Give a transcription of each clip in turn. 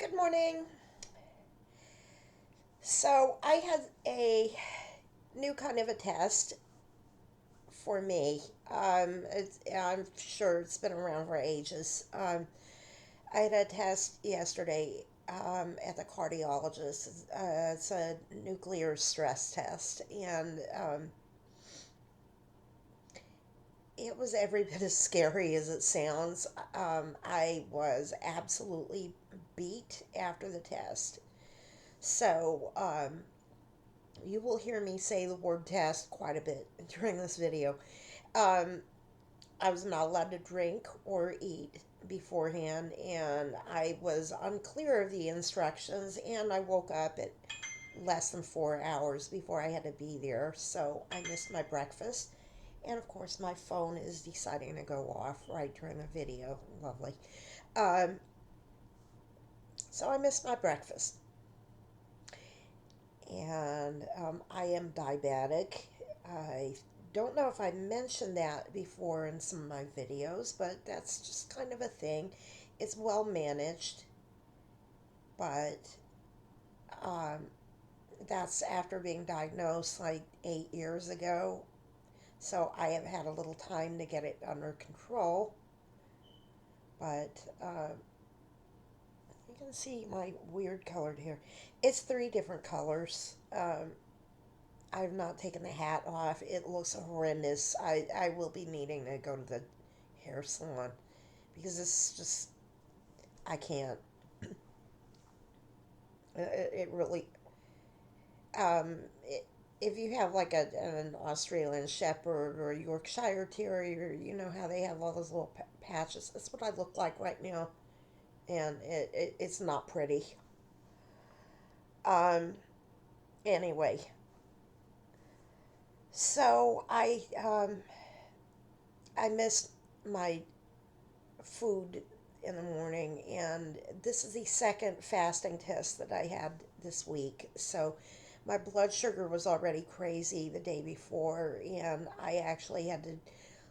Good morning. So, I had a new kind of a test for me. I'm sure it's been around for ages. I had a test yesterday at the cardiologist. It's a nuclear stress test, and it was every bit as scary as it sounds. I was absolutely beat after the test. So, you will hear me say the word test quite a bit during this video. Um, I was not allowed to drink or eat beforehand, and I was unclear of the instructions, and I woke up at less than 4 hours before I had to be there, so I missed my breakfast. And of course, my phone is deciding to go off right during the video. Lovely. Um, so I missed my breakfast. And I am diabetic. I don't know if I mentioned that before in some of my videos, but that's just kind of a thing. It's well managed, but um, that's after being diagnosed like 8 years ago. So I have had a little time to get it under control, but you can see my weird colored hair. It's three different colors. I've not taken the hat off. It looks horrendous. I will be needing to go to the hair salon because it's just, I can't. It really, um, it, if you have like an Australian Shepherd or a Yorkshire Terrier, you know how they have all those little patches. That's what I look like right now, and it's not pretty. Um, anyway, so I missed my food in the morning, and this is the second fasting test that I had this week. So my blood sugar was already crazy the day before, and I actually had to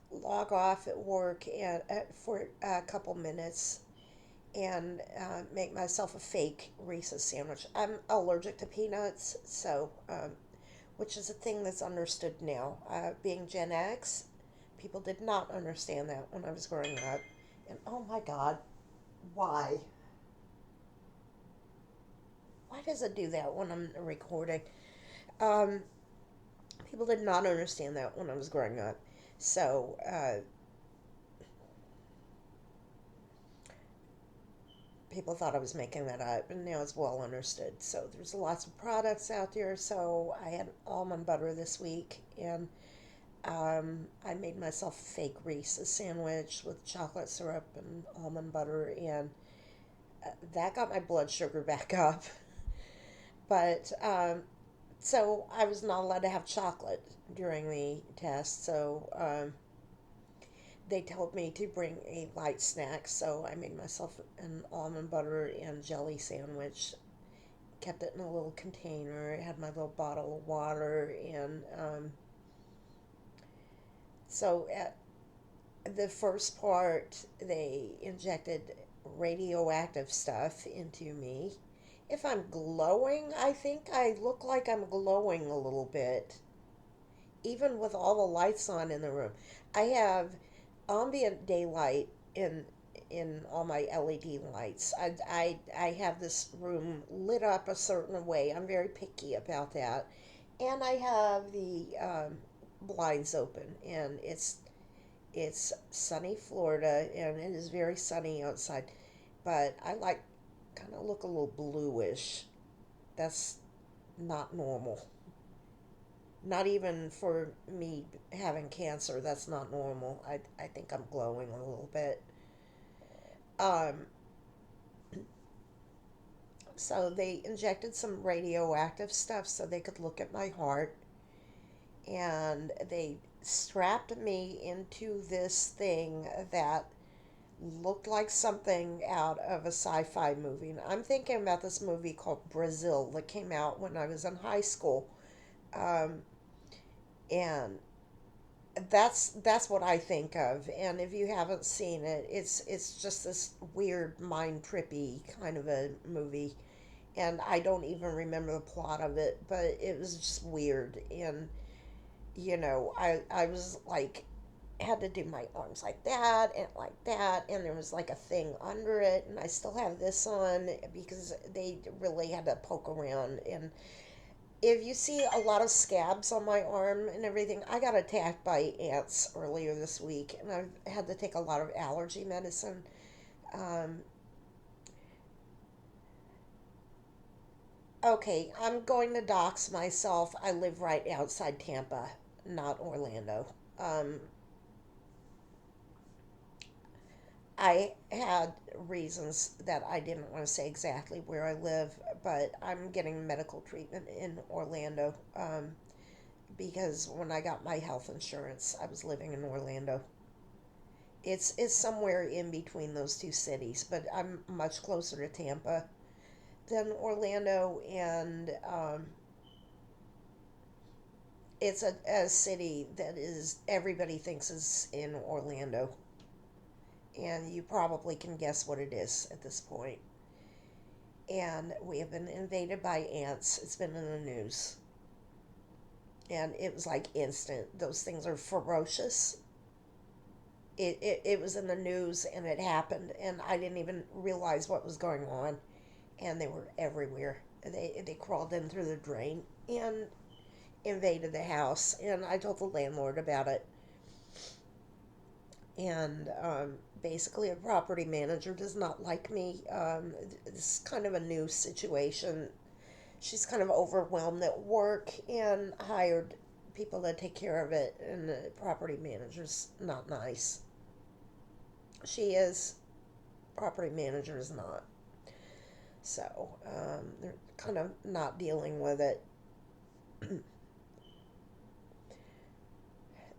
log off at work for a couple minutes and make myself a fake Reese's sandwich. I'm allergic to peanuts, so which is a thing that's understood now. Being Gen X, people did not understand that when I was growing up. And oh my God, why? Why does it do that when I'm recording? Um, People did not understand that when I was growing up. So, people thought I was making that up, and now it's well understood. So, there's lots of products out there. So, I had almond butter this week, and I made myself a fake Reese's sandwich with chocolate syrup and almond butter, and that got my blood sugar back up. But so I was not allowed to have chocolate during the test. So they told me to bring a light snack. So I made myself an almond butter and jelly sandwich. Kept it in a little container. Had my little bottle of water, and so at the first part, they injected radioactive stuff into me. If I'm glowing, I think I look like I'm glowing a little bit, even with all the lights on in the room. I have ambient daylight in all my LED lights. I have this room lit up a certain way. I'm very picky about that. And I have the blinds open, and it's sunny Florida, and it is very sunny outside. But I like kind of look a little bluish. That's not normal. Not even for me having cancer, that's not normal. I think I'm glowing a little bit. Um, so they injected some radioactive stuff so they could look at my heart, and they strapped me into this thing that looked like something out of a sci-fi movie. And I'm thinking about this movie called Brazil that came out when I was in high school. Um, and That's what I think of. And if you haven't seen it, it's just this weird mind trippy kind of a movie. And I don't even remember the plot of it, but it was just weird. And I was like, had to do my arms like that, and there was like a thing under it, and I still have this on because they really had to poke around. And if you see a lot of scabs on my arm and everything, I got attacked by ants earlier this week, and I've had to take a lot of allergy medicine. Um, okay, I'm going to dox myself. I live right outside Tampa, not Orlando. Um, I had reasons that I didn't want to say exactly where I live, but I'm getting medical treatment in Orlando because when I got my health insurance, I was living in Orlando. It's somewhere in between those two cities, but I'm much closer to Tampa than Orlando, and it's a city that is everybody thinks is in Orlando, and you probably can guess what it is at this point. And we have been invaded by ants. It's been in the news, and it was like instant. Those things are ferocious. It was in the news and it happened, and I didn't even realize what was going on, and they were everywhere. They crawled in through the drain and invaded the house, and I told the landlord about it. And basically, a property manager does not like me. This is kind of a new situation. She's kind of overwhelmed at work and hired people to take care of it, and the property manager's not nice. She is, property manager is not. So they're kind of not dealing with it.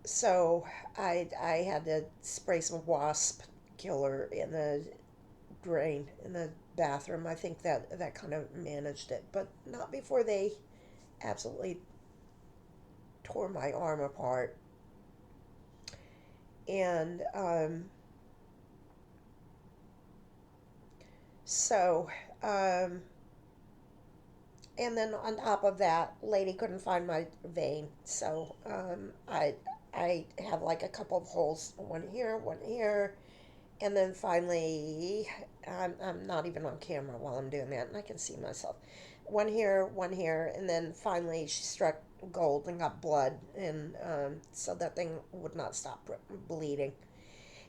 So I had to spray some wasp killer in the drain in the bathroom. I think that kind of managed it, but not before they absolutely tore my arm apart. And so, um, and then on top of that, lady couldn't find my vein, so I have like a couple of holes, one here, and then finally, I'm not even on camera while I'm doing that, and I can see myself. One here, and then finally she struck gold and got blood, and so that thing would not stop bleeding.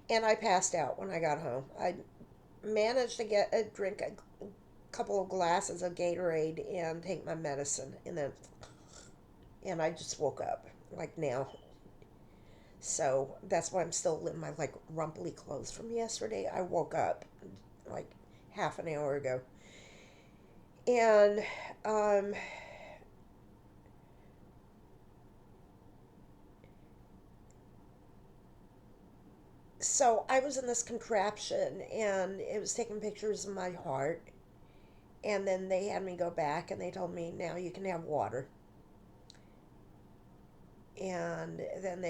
And I passed out when I got home. I managed to get a drink a couple of glasses of Gatorade and take my medicine, and I just woke up like now. So that's why I'm still in my like rumply clothes from yesterday. I woke up like half an hour ago. And um, so I was in this contraption and it was taking pictures of my heart. And then they had me go back and they told me, now you can have water. And then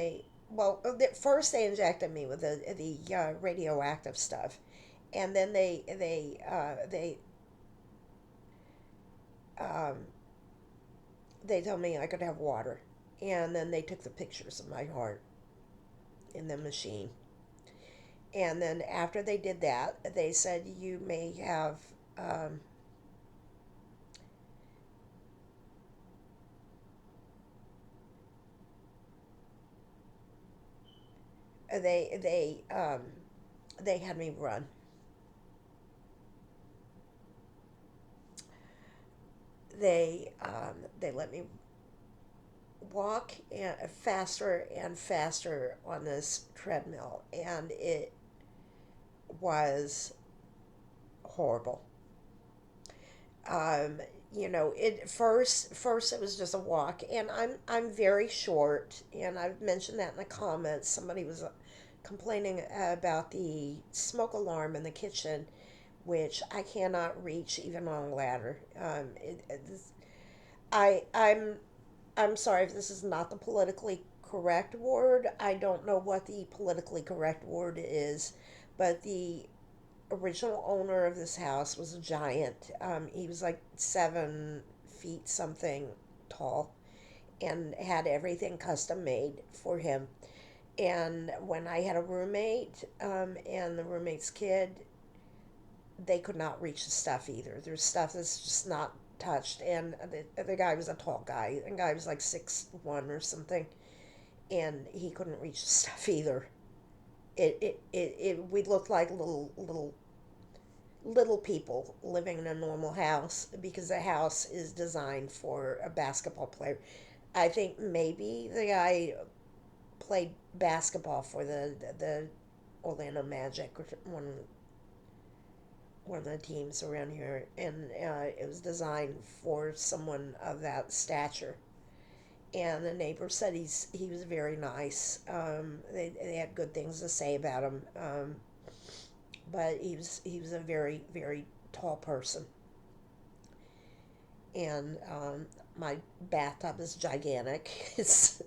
well, at first they injected me with the radioactive stuff. And then um, they told me I could have water. And then they took the pictures of my heart in the machine. And then after they did that, they said you may have. Um, they they um, they had me run. They let me walk faster and faster on this treadmill, and it was horrible. Um, it first it was just a walk, and I'm very short, and I've mentioned that in the comments. Somebody was complaining about the smoke alarm in the kitchen, which I cannot reach even on a ladder. I I'm sorry if this is not the politically correct word. I don't know what the politically correct word is, but the original owner of this house was a giant. He was like 7 feet something tall and had everything custom made for him. And when I had a roommate, and the roommate's kid, they could not reach the stuff either. There's stuff that's just not touched. And the guy was a tall guy. The guy was like 6'1" or something, and he couldn't reach the stuff either. We looked like little people living in a normal house because the house is designed for a basketball player. I think maybe the guy played basketball for the Orlando Magic, one of the teams around here, and it was designed for someone of that stature. And the neighbor said he was very nice. They had good things to say about him, but he was a very tall person. And my bathtub is gigantic. It's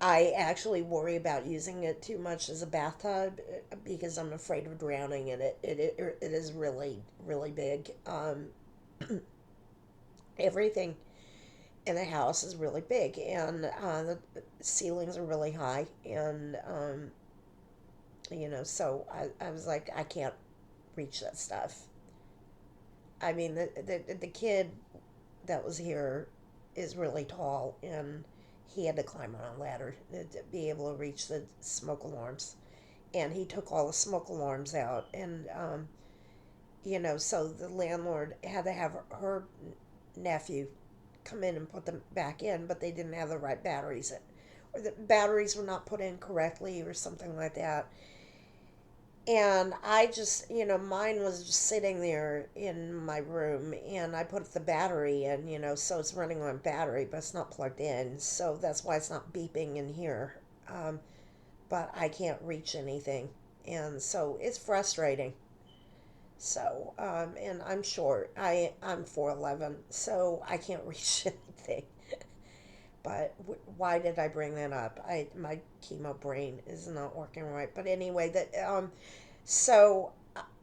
I actually worry about using it too much as a bathtub because I'm afraid of drowning in it. It is really big. Everything in the house is really big, and the ceilings are really high, and so I was like, I can't reach that stuff. I mean, the kid that was here is really tall, and he had to climb on a ladder to be able to reach the smoke alarms. And he took all the smoke alarms out, and so the landlord had to have her nephew come in and put them back in, but they didn't have the right batteries in, or the batteries were not put in correctly, or something like that. And I just, mine was just sitting there in my room, and I put the battery in, so it's running on battery, but it's not plugged in. So that's why it's not beeping in here. But I can't reach anything. And so it's frustrating. So, and I'm short. I'm 4'11", so I can't reach anything. But why did I bring that up? My chemo brain is not working right. But anyway, so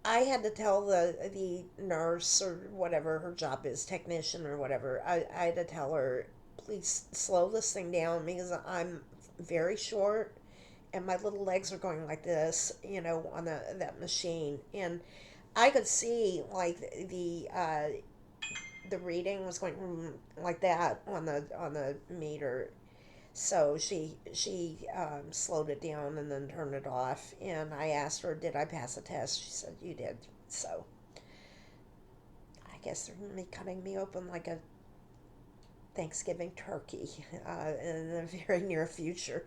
I had to tell the nurse or whatever her job is, technician or whatever. I had to tell her, please slow this thing down because I'm very short and my little legs are going like this, on that machine. And I could see like the reading was going like that on the meter. So she slowed it down and then turned it off. And I asked her, "Did I pass the test?" She said, "You did." So I guess they're gonna be cutting me open like a Thanksgiving turkey in the very near future.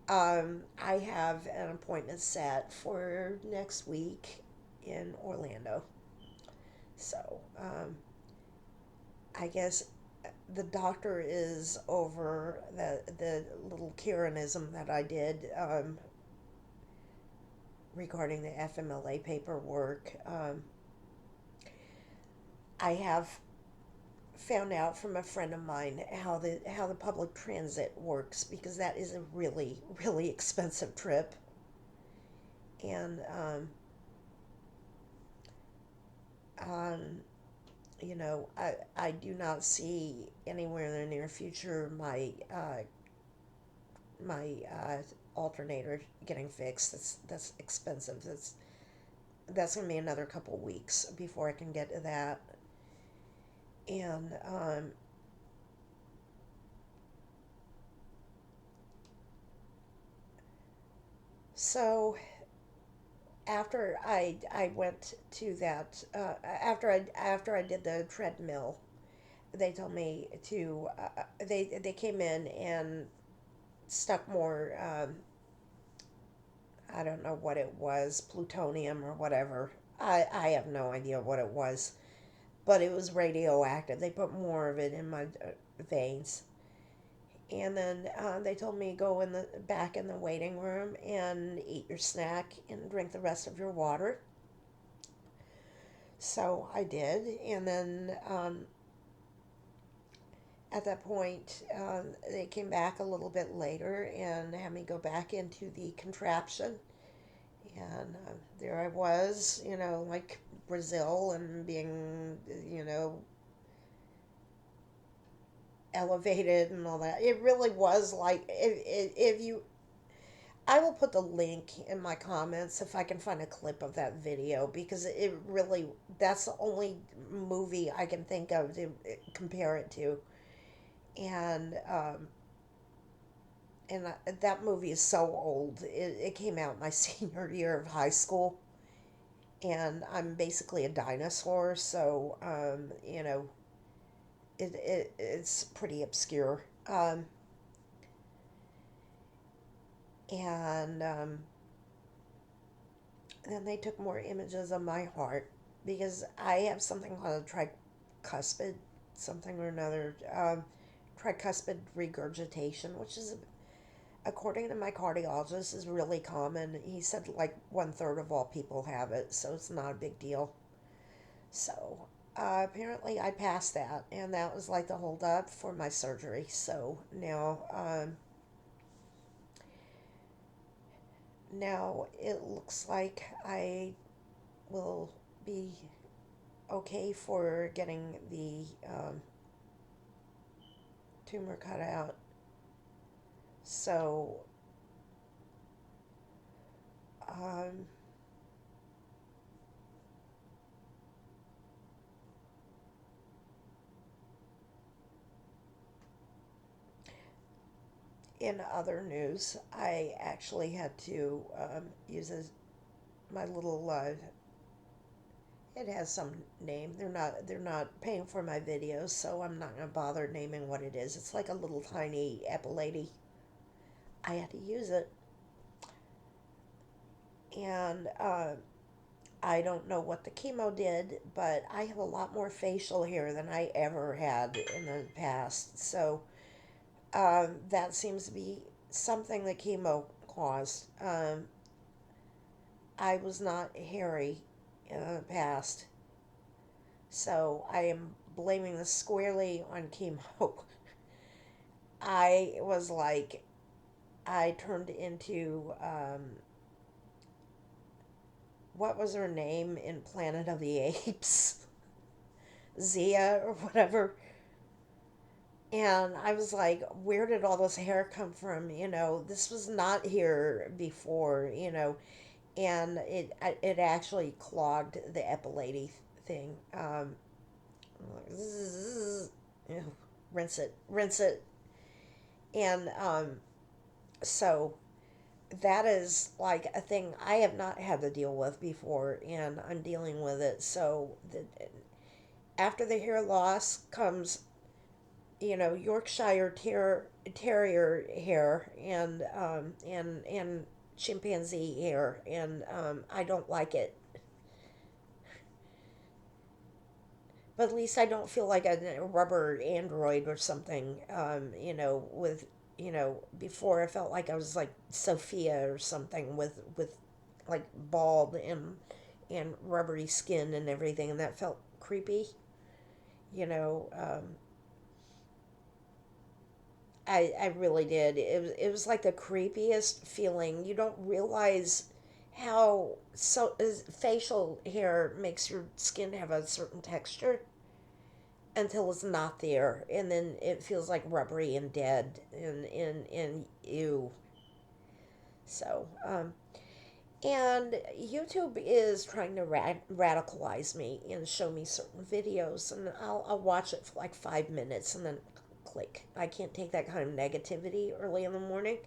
I have an appointment set for next week in Orlando. So I guess the doctor is over the little Karenism that I did, regarding the FMLA paperwork. I have found out from a friend of mine how the public transit works because that is a really expensive trip, and um, I do not see anywhere in the near future my alternator getting fixed. That's expensive. That's gonna be another couple weeks before I can get to that. And so after I went to that, after I did the treadmill, they told me to they came in and stuck more, I don't know what it was, plutonium or whatever. I have no idea what it was, but it was radioactive. They put more of it in my veins. And then they told me go in the back in the waiting room and eat your snack and drink the rest of your water. So I did, and then At that point, they came back a little bit later and had me go back into the contraption. And there I was, like Brazil and being, elevated and all that. It really was like, if you, I will put the link in my comments if I can find a clip of that video because it really, that's the only movie I can think of to compare it to. And, that movie is so old. It came out my senior year of high school, and I'm basically a dinosaur, so it's pretty obscure. And then they took more images of my heart because I have something called a tricuspid, something or another, tricuspid regurgitation, which is, according to my cardiologist, is really common. He said like one third of all people have it, so it's not a big deal. So apparently I passed that, and that was like the hold up for my surgery. So now it looks like I will be okay for getting the tumor cut out. So um, in other news, I actually had to use my little. It has some name. They're not paying for my videos, so I'm not gonna bother naming what it is. It's like a little tiny epilady. I had to use it, and I don't know what the chemo did, but I have a lot more facial hair than I ever had in the past. So that seems to be something the chemo caused. I was not hairy in the past, so I am blaming this squarely on chemo. I was like, I turned into, what was her name in Planet of the Apes? Zia or whatever. And I was like, where did all this hair come from? This was not here before, and it actually clogged the epilady thing. Zzz, rinse it, and so that is like a thing I have not had to deal with before, and I'm dealing with it. So after the hair loss comes, Yorkshire Terrier hair and chimpanzee hair, and I don't like it. But at least I don't feel like a rubber android or something. With before I felt like I was like Sophia or something with like bald and rubbery skin and everything, and that felt creepy. You know, I really did. It was like the creepiest feeling. You don't realize how facial hair makes your skin have a certain texture until it's not there, and then it feels like rubbery and dead and ew. So and YouTube is trying to radicalize me and show me certain videos, and I'll watch it for like 5 minutes and then click. I can't take that kind of negativity early in the morning.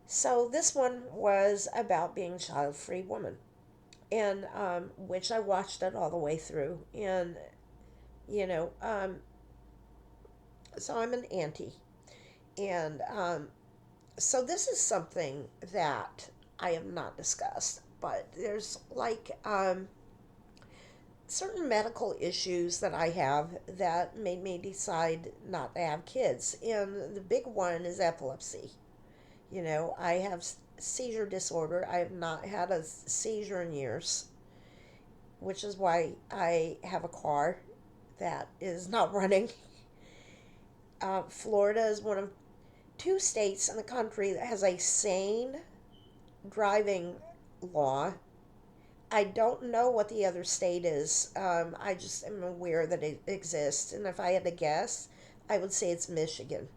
So this one was about being a child-free woman, and which I watched it all the way through, and you know, so I'm an auntie, and so this is something that I have not discussed, but there's like certain medical issues that I have that made me decide not to have kids, and the big one is epilepsy. I have seizure disorder. I have not had a seizure in years, which is why I have a car that is not running. Florida is one of two states in the country that has a sane driving law. I don't know what the other state is. I just am aware that it exists. And if I had to guess, I would say it's Michigan.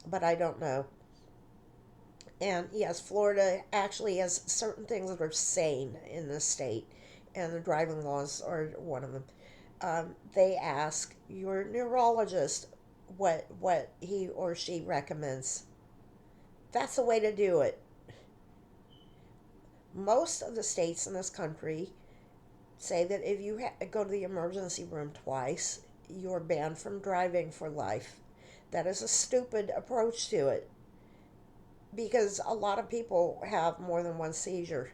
But I don't know. And yes, Florida actually has certain things that are sane in the state. And the driving laws are one of them. They ask your neurologist what he or she recommends. That's the way to do it. Most of the states in this country say that if you go to the emergency room twice, you're banned from driving for life. That is a stupid approach to it because a lot of people have more than one seizure,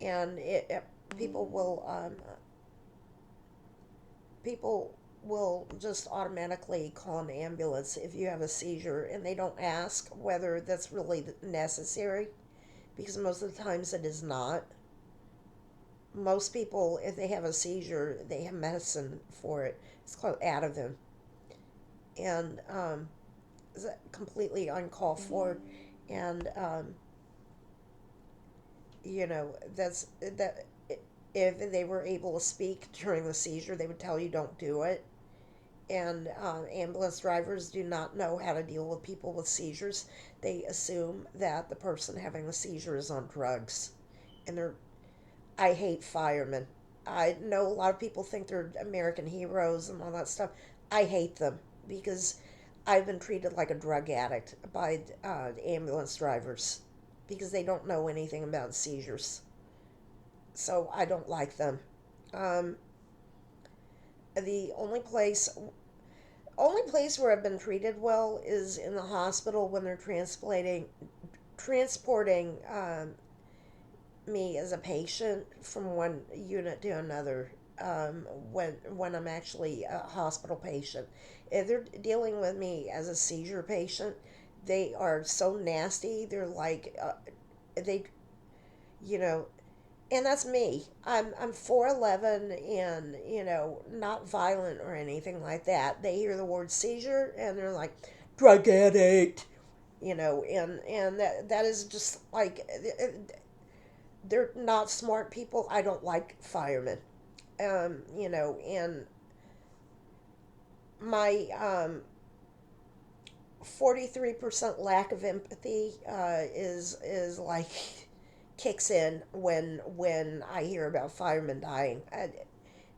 and people will people will just automatically call an ambulance if you have a seizure, and they don't ask whether that's really necessary because most of the times it is not. Most people, if they have a seizure, they have medicine for it. It's called Ativan, and it's completely uncalled for. And that's that. If they were able to speak during the seizure, they would tell you don't do it. And ambulance drivers do not know how to deal with people with seizures. They assume that the person having the seizure is on drugs, and they're I hate firemen. I know a lot of people think they're American heroes and all that stuff. I hate them because I've been treated like a drug addict by ambulance drivers because they don't know anything about seizures. So I don't like them. Um, the only place where I've been treated well is in the hospital when they're transporting me as a patient from one unit to another, when I'm actually a hospital patient. If they're dealing with me as a seizure patient, they are so nasty. They're like, they, you know, and that's me. I'm 4'11" and not violent or anything like that. They hear the word seizure and they're like, drug addict, and that is just like they're not smart people. I don't like firemen. And my 43% lack of empathy is like kicks in when I hear about firemen dying.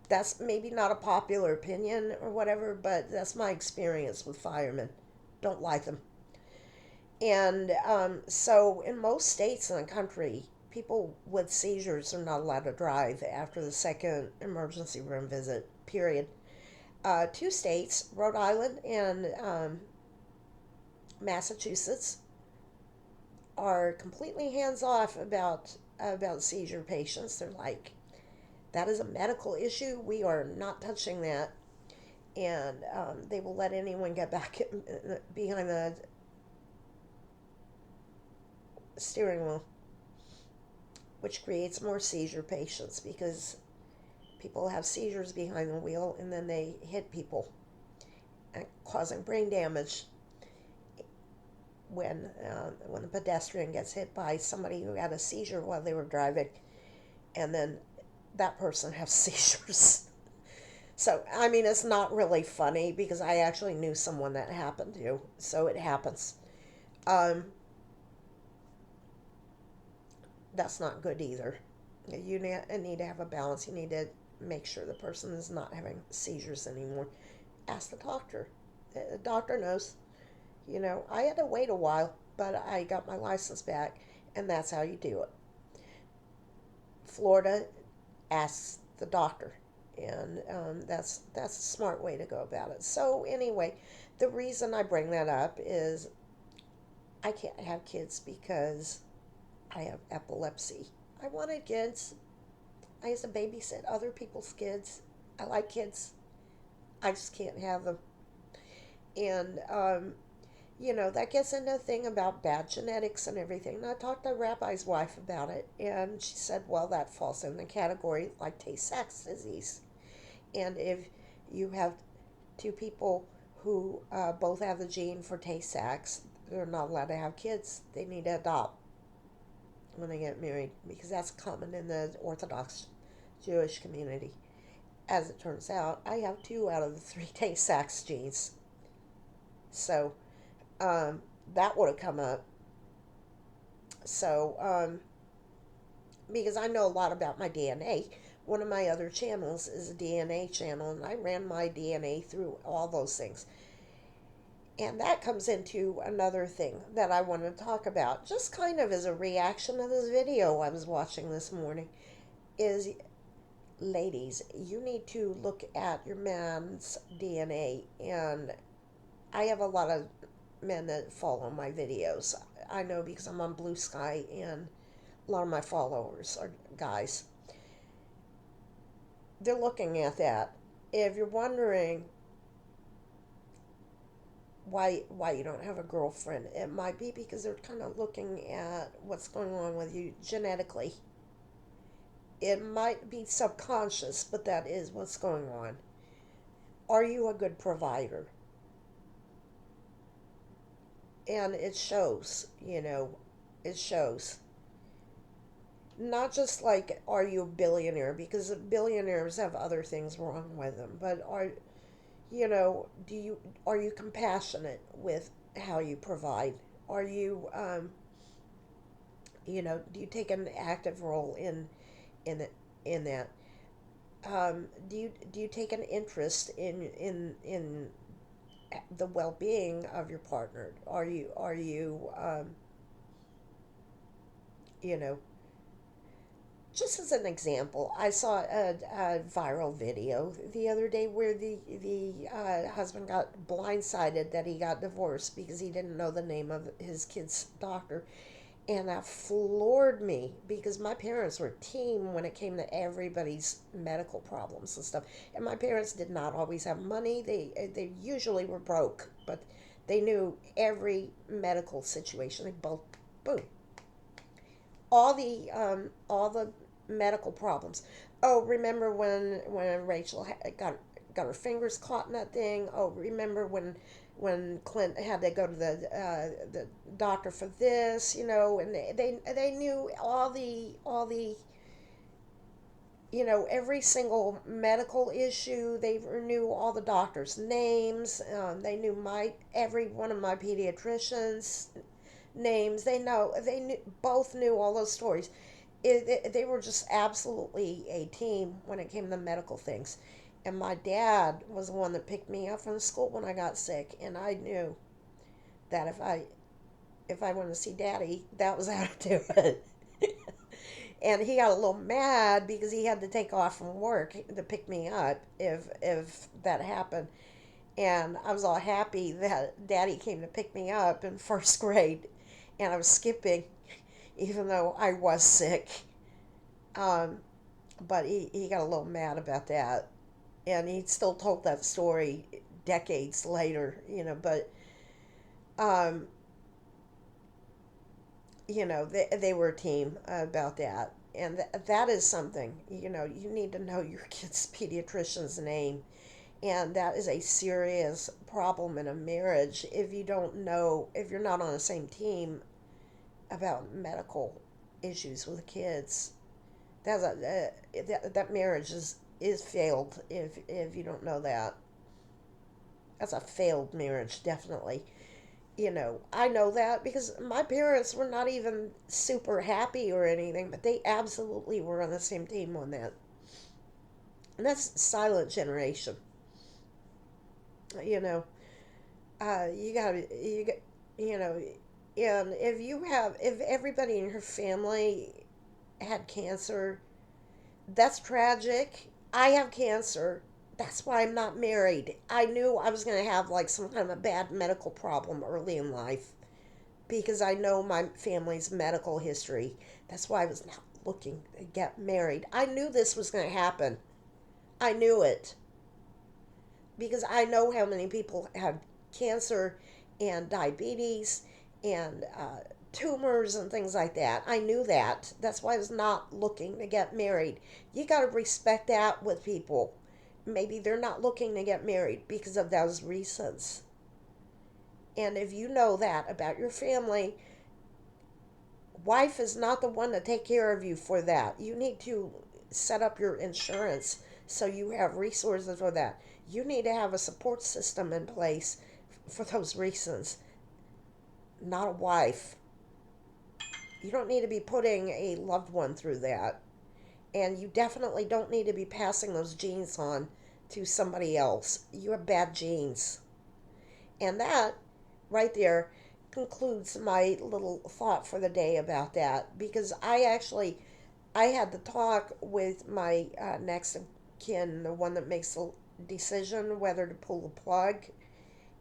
That's maybe not a popular opinion or whatever, but that's my experience with firemen. Don't like them. And so, in most states in the country, people with seizures are not allowed to drive after the second emergency room visit, period. Two states, Rhode Island and Massachusetts, are completely hands off about seizure patients. They're like, that is a medical issue. We are not touching that. And they will let anyone get back behind the steering wheel, which creates more seizure patients because people have seizures behind the wheel and then they hit people, causing brain damage when a pedestrian gets hit by somebody who had a seizure while they were driving, and then that person has seizures. So, I mean, it's not really funny because I actually knew someone that happened to, so it happens. Um, that's not good either. You need to have a balance. You need to make sure the person is not having seizures anymore. Ask the doctor. The doctor knows. I had to wait a while, but I got my license back, and that's how you do it. Florida asks the doctor, and that's a smart way to go about it. So anyway, the reason I bring that up is I can't have kids because I have epilepsy. I wanted kids. I used to babysit other people's kids. I like kids. I just can't have them. And that gets into a thing about bad genetics and everything. And I talked to a rabbi's wife about it, and she said, well, that falls in the category like Tay-Sachs disease. And if you have two people who both have the gene for Tay Sachs. They're not allowed to have kids. They need to adopt when they get married because that's common in the Orthodox Jewish community. As it turns out, I have two out of the three Tay Sachs genes. So um, that would have come up. So, because I know a lot about my DNA, one of my other channels is a DNA channel, and I ran my DNA through all those things. And that comes into another thing that I want to talk about, just kind of as a reaction to this video I was watching this morning, is ladies, you need to look at your man's DNA. And I have a lot of men that follow my videos. I know because I'm on Blue Sky, and a lot of my followers are guys. They're looking at that. If you're wondering why you don't have a girlfriend, it might be because they're kind of looking at what's going on with you genetically. It might be subconscious, but that is what's going on. Are you a good provider? And it shows, it shows. Not just like, are you a billionaire? Because billionaires have other things wrong with them. But are you compassionate with how you provide? Are you, do you take an active role in it, in that? Do you take an interest in the well-being of your partner? Are you you know just as an example, I saw a viral video the other day where the husband got blindsided that he got divorced because he didn't know the name of his kid's doctor. And that floored me because my parents were a team when it came to everybody's medical problems and stuff. And my parents did not always have money. They usually were broke, but they knew every medical situation. They both, boom, all the medical problems. Oh, remember when Rachel got her fingers caught in that thing? Oh, remember when Clint had to go to the doctor for this, and they knew all the every single medical issue. They knew all the doctors' names. They knew my every one of my pediatricians' names. They knew, both knew all those stories. They were just absolutely a team when it came to medical things. And my dad was the one that picked me up from school when I got sick, and I knew that if I wanted to see Daddy, that was how to do it. And he got a little mad because he had to take off from work to pick me up if that happened. And I was all happy that Daddy came to pick me up in first grade, and I was skipping, even though I was sick. Um, but he got a little mad about that, and he still told that story decades later. But um, they were a team about that, and that is something. You need to know your kid's pediatrician's name, and that is a serious problem in a marriage if you don't know, if you're not on the same team about medical issues with kids. That marriage is failed if you don't know that. That's a failed marriage, definitely. I know that because my parents were not even super happy or anything, but they absolutely were on the same team on that. And that's silent generation. You know, you gotta, you know, and if everybody in your family had cancer, that's tragic. I have cancer. That's why I'm not married. I knew I was going to have like some kind of a bad medical problem early in life because I know my family's medical history. That's why I was not looking to get married. I knew this was going to happen. I knew it because I know how many people have cancer and diabetes and tumors and things like that. I knew that. That's why I was not looking to get married. You got to respect that with people. maybe they're not looking to get married because of those reasons. And if you know that about your family, wife is not the one to take care of you for that. You need to set up your insurance so you have resources for that. You need to have a support system in place for those reasons, not a wife. You don't need to be putting a loved one through that. And you definitely don't need to be passing those genes on to somebody else. You have bad genes. And that right there concludes my little thought for the day about that, because I had the talk with my next of kin, the one that makes the decision whether to pull the plug,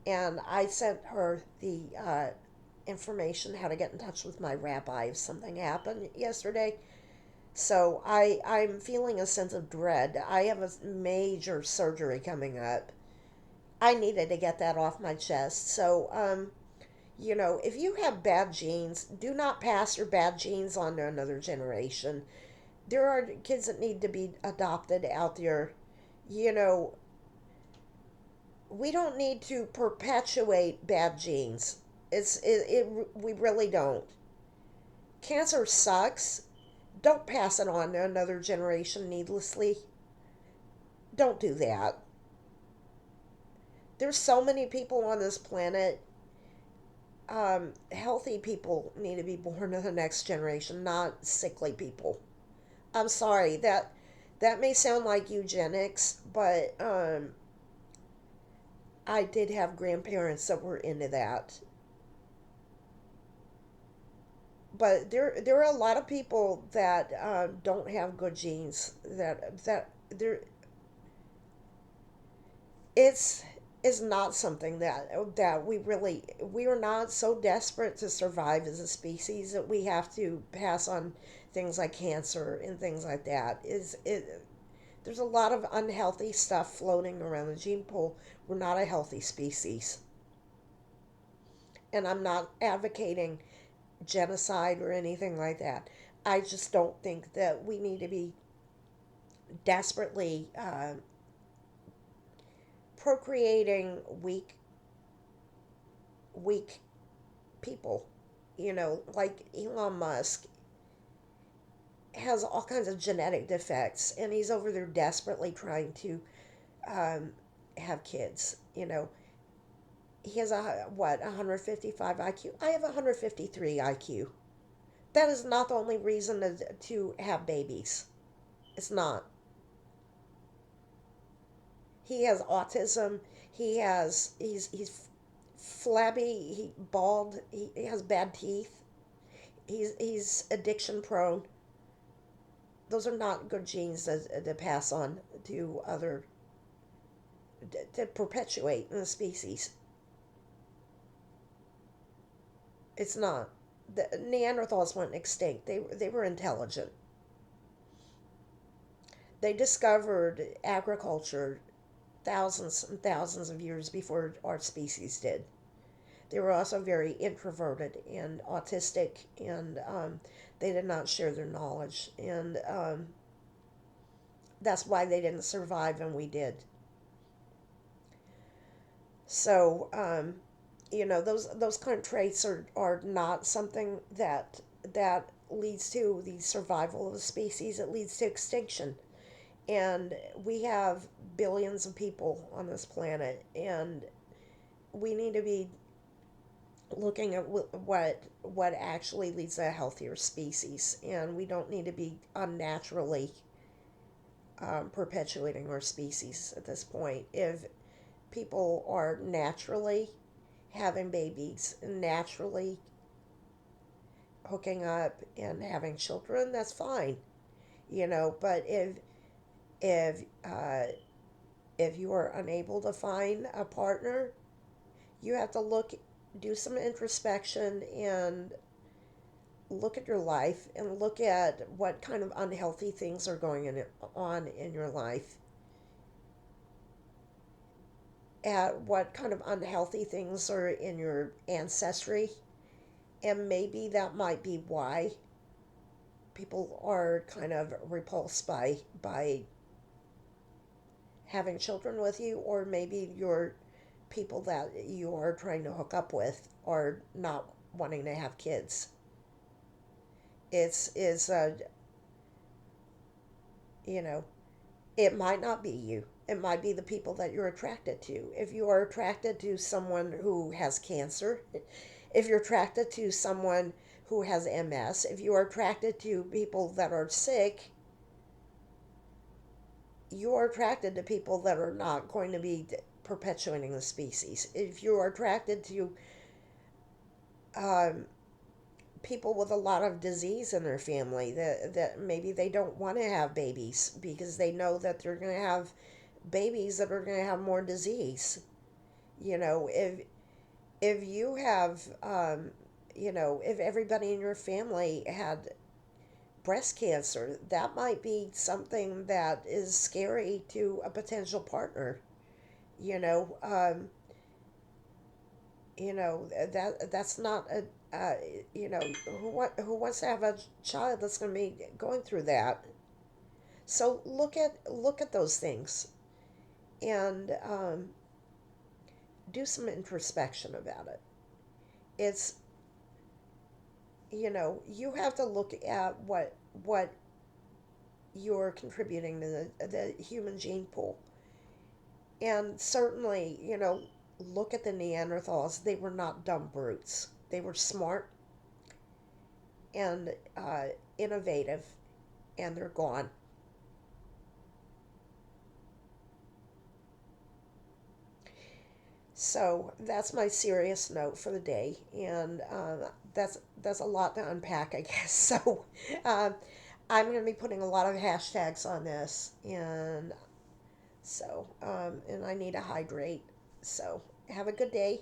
and I sent her the information how to get in touch with my rabbi if something happened yesterday. So I'm feeling a sense of dread. I have a major surgery coming up. I needed to get that off my chest. So if you have bad genes, do not pass your bad genes on to another generation. There are kids that need to be adopted out there. You know, we don't need to perpetuate bad genes. We really don't. Cancer sucks. Don't pass it on to another generation needlessly. Don't do that. There's so many people on this planet. Healthy people need to be born to the next generation, not sickly people. I'm sorry that may sound like eugenics, but I did have grandparents that were into that. But there are a lot of people that don't have good genes. That there it's not something that we are not so desperate to survive as a species that we have to pass on things like cancer and things like that. Is it There's a lot of unhealthy stuff floating around the gene pool. We're not a healthy species. And I'm not advocating genocide or anything like that. I just don't think that we need to be desperately procreating weak people. Like Elon Musk has all kinds of genetic defects, and he's over there desperately trying to um, have kids. He has a what 155 IQ. I have 153 IQ. That is not the only reason to have babies. It's not. He has autism. He's flabby. He bald. He has bad teeth. He's addiction prone. Those are not good genes to pass on to other to perpetuate in the species. It's not. The Neanderthals went extinct. They were intelligent. They discovered agriculture thousands and thousands of years before our species did. They were also very introverted and autistic, and they did not share their knowledge, and that's why they didn't survive and we did. So, those kind of traits are not something that leads to the survival of the species. It leads to extinction. And we have billions of people on this planet, and we need to be looking at what actually leads to a healthier species, and we don't need to be unnaturally perpetuating our species at this point. If people are naturally having babies, naturally hooking up and having children, that's fine, But if if you are unable to find a partner, you have to do some introspection and look at your life and look at what kind of unhealthy things are on in your life, at what kind of unhealthy things are in your ancestry, and maybe that might be why people are kind of repulsed by having children with you, or maybe your people that you are trying to hook up with are not wanting to have kids. It's you know, it might not be you. It might be the people that you're attracted to. If you are attracted to someone who has cancer, if you're attracted to someone who has MS, if you are attracted to people that are sick, you are attracted to people that are not going to be perpetuating the species. If you are attracted to um, people with a lot of disease in their family, that maybe they don't want to have babies because they know that they're going to have babies that are going to have more disease. You know, if you have if everybody in your family had breast cancer, that might be something that is scary to a potential partner. You know, that's not a uh, who wants to have a child that's going to be going through that. So look at those things and do some introspection about it. It's you have to look at what you're contributing to the human gene pool. And certainly, look at the Neanderthals. They were not dumb brutes. They were smart and innovative, and they're gone. So that's my serious note for the day, and that's a lot to unpack, I guess. So um, I'm going to be putting a lot of hashtags on this, and I need to hydrate. So have a good day.